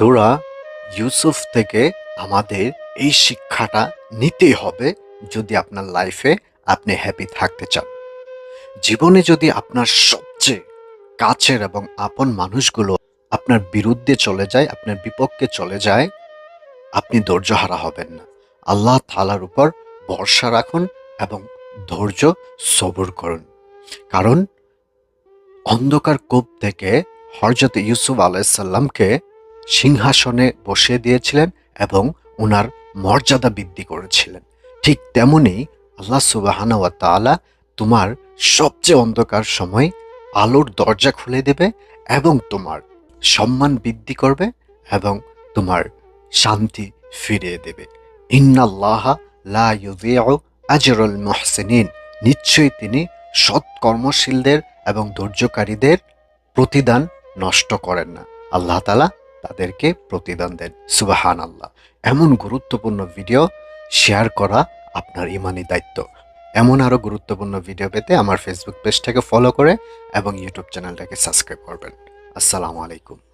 সূরা ইউসুফ থেকে আমাদের এই শিক্ষাটা নিতেই হবে যদি আপনার লাইফে আপনি হ্যাপি থাকতে চান। জীবনে যদি আপনার সবচেয়ে কাছের এবং আপন মানুষগুলো আপনার বিরুদ্ধে চলে যায়, আপনার বিপক্ষে চলে যায়, আপনি ধৈর্যহারা হবেন না। আল্লাহ তাআলার উপর ভরসা রাখুন এবং ধৈর্য সবুর করুন। কারণ অন্ধকার কূপ থেকে হযরত ইউসুফ আলাইহিসসালামকে সিংহাসনে বসিয়ে দিয়েছিলেন এবং উনার মর্যাদা বৃদ্ধি করেছিলেন। ঠিক তেমনি আল্লাহ সুবহানাহু ওয়া তাআলা তোমার সবচেয়ে অন্ধকার সময় আলোর দরজা খুলে দেবে এবং তোমার সম্মান বৃদ্ধি করবে এবং তোমার শান্তি ফিরিয়ে দেবে। ইন্নাল্লাহা লা ইউযিউ আজরাল মুহসিনিন, নিশ্চয়ই তিনি সৎ কর্মশীলদের এবং ধৈর্যকারীদের প্রতিদান নষ্ট করেন না। আল্লাহ তাআলা তাদেরকে প্রতিদান দেন। সুবহানাল্লাহ। এমন গুরুত্বপূর্ণ ভিডিও শেয়ার করা আপনার ঈমানি দায়িত্ব। এমন আরও গুরুত্বপূর্ণ ভিডিও পেতে আমার ফেসবুক পেজটাকে ফলো করে এবং ইউটিউব চ্যানেলটাকে সাবস্ক্রাইব করবেন। আসসালামু আলাইকুম।